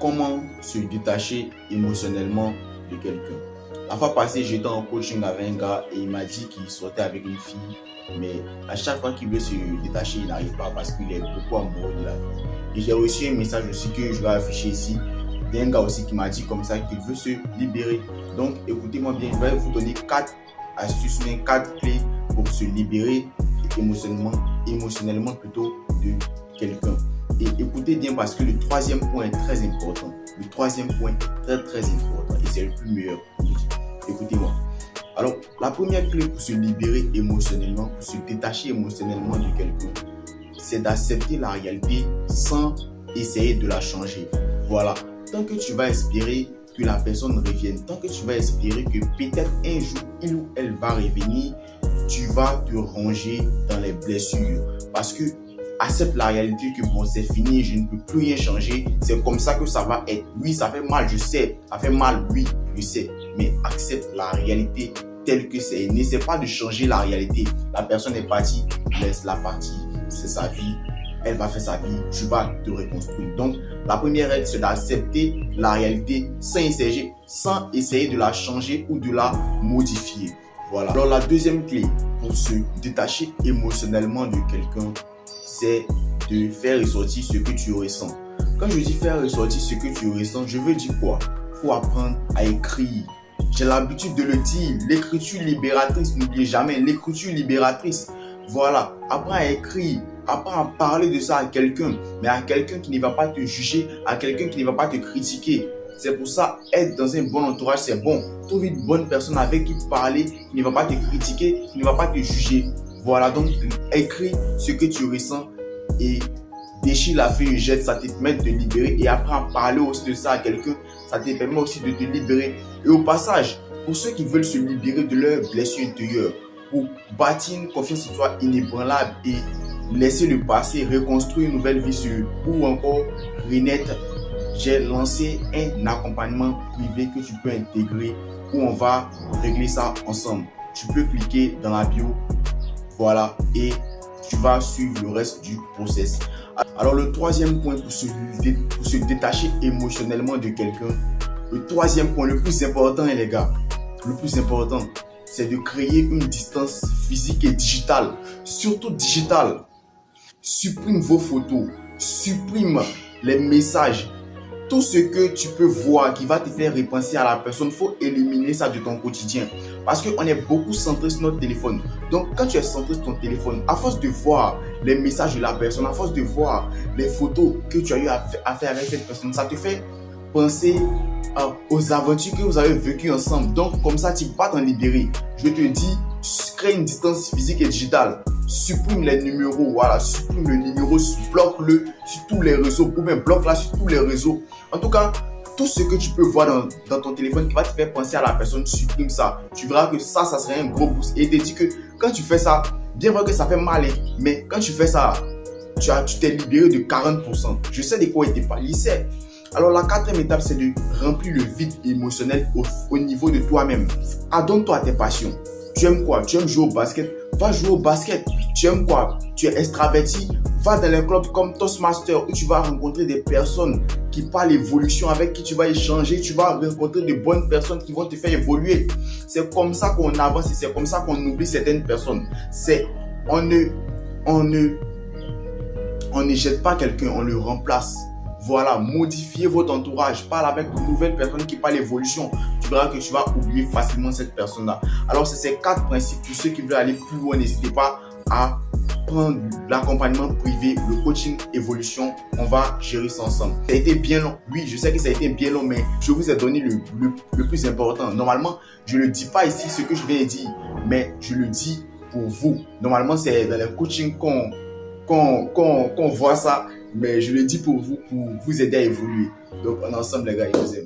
comment se détacher émotionnellement de quelqu'un. La fois passée, j'étais en coaching avec un gars et il m'a dit qu'il sortait avec une fille, mais à chaque fois qu'il veut se détacher, il n'arrive pas parce qu'il est beaucoup amoureux de la fille. Et j'ai reçu un message aussi que je vais afficher ici d'un gars aussi qui m'a dit comme ça qu'il veut se libérer. Donc écoutez-moi bien, je vais vous donner 4 astuces, 4 clés pour se libérer émotionnellement plutôt de quelqu'un. Et écoutez bien parce que le troisième point est très important. Le troisième point est très important et c'est le plus meilleur. Écoutez-moi. Alors, la première clé pour se libérer émotionnellement, pour se détacher émotionnellement de quelqu'un, c'est d'accepter la réalité sans essayer de la changer. Voilà. Tant que tu vas espérer que la personne revienne, tant que tu vas espérer que peut-être un jour il ou elle va revenir, tu vas te ronger dans les blessures. Parce que accepte la réalité que bon, c'est fini, je ne peux plus rien changer, c'est comme ça que ça va être. Oui, ça fait mal, je sais, ça fait mal, oui, je sais, mais accepte la réalité telle que c'est. N'essaie pas de changer la réalité. La personne est partie, laisse-la partir, c'est sa vie, elle va faire sa vie, tu vas te reconstruire. Donc, la première règle, c'est d'accepter la réalité sans essayer de la changer ou de la modifier. Voilà. Alors, la deuxième clé pour se détacher émotionnellement de quelqu'un, c'est de faire ressortir ce que tu ressens. Quand je dis faire ressortir ce que tu ressens, je veux dire quoi? Il faut apprendre à écrire. J'ai l'habitude de le dire, l'écriture libératrice, n'oubliez jamais, l'écriture libératrice. Voilà, apprends à écrire, apprends à parler de ça à quelqu'un, mais à quelqu'un qui ne va pas te juger, à quelqu'un qui ne va pas te critiquer. C'est pour ça, être dans un bon entourage, c'est bon. Trouve une bonne personne avec qui parler, qui ne va pas te critiquer, qui ne va pas te juger. Voilà, donc écris ce que tu ressens et déchire la feuille, jette, ça te permet de te libérer et apprends à parler aussi de ça à quelqu'un, ça te permet aussi de te libérer. Et au passage, pour ceux qui veulent se libérer de leurs blessures intérieures, pour bâtir une confiance en soi inébranlable et laisser le passé, reconstruire une nouvelle vie sur ou encore renaître, j'ai lancé un accompagnement privé que tu peux intégrer où on va régler ça ensemble. Tu peux cliquer dans la bio. Voilà, et tu vas suivre le reste du process. Alors, le troisième point pour se détacher émotionnellement de quelqu'un, le troisième point, le plus important, les gars, le plus important, c'est de créer une distance physique et digitale, surtout digitale. Supprime vos photos, supprime les messages. Tout ce que tu peux voir qui va te faire repenser à la personne, il faut éliminer ça de ton quotidien. Parce qu'on est beaucoup centré sur notre téléphone. Donc, quand tu es centré sur ton téléphone, à force de voir les messages de la personne, à force de voir les photos que tu as eu à faire avec cette personne, ça te fait penser aux aventures que vous avez vécues ensemble. Donc, comme ça, tu ne peux pas t'en libérer. Je te dis, crée une distance physique et digitale. Supprime les numéros, voilà, supprime le numéro, bloque-le sur tous les réseaux, ou bien bloque-la sur tous les réseaux. En tout cas, tout ce que tu peux voir dans ton téléphone qui va te faire penser à la personne, supprime ça. Tu verras que ça serait un gros boost. Et il te dit que quand tu fais ça, bien vrai que ça fait mal, mais quand tu fais ça, tu t'es libéré de 40%. Je sais de quoi il te parle, il sait. Alors la quatrième étape, c'est de remplir le vide émotionnel au niveau de toi-même. Adonne-toi à tes passions. Tu aimes quoi? Tu aimes jouer au basket? Va jouer au basket. Tu aimes quoi? Tu es extraverti? Va dans les clubs comme Toastmaster où tu vas rencontrer des personnes qui parlent évolution, avec qui tu vas échanger. Tu vas rencontrer de bonnes personnes qui vont te faire évoluer. C'est comme ça qu'on avance et c'est comme ça qu'on oublie certaines personnes. On ne jette pas quelqu'un, on le remplace. Voilà, modifiez votre entourage. Parle avec de nouvelles personnes qui parlent évolution. Tu verras que tu vas oublier facilement cette personne-là. Alors, c'est ces 4 principes. Pour ceux qui veulent aller plus loin, n'hésitez pas à prendre l'accompagnement privé, le coaching évolution. On va gérer ça ensemble. Ça a été bien long. Oui, je sais que ça a été bien long, mais je vous ai donné le plus important. Normalement, je ne dis pas ici ce que je viens de dire, mais je le dis pour vous. Normalement, c'est dans le coaching qu'on voit ça. Mais je le dis pour vous aider à évoluer. Donc, on est ensemble, les gars, et je vous aime.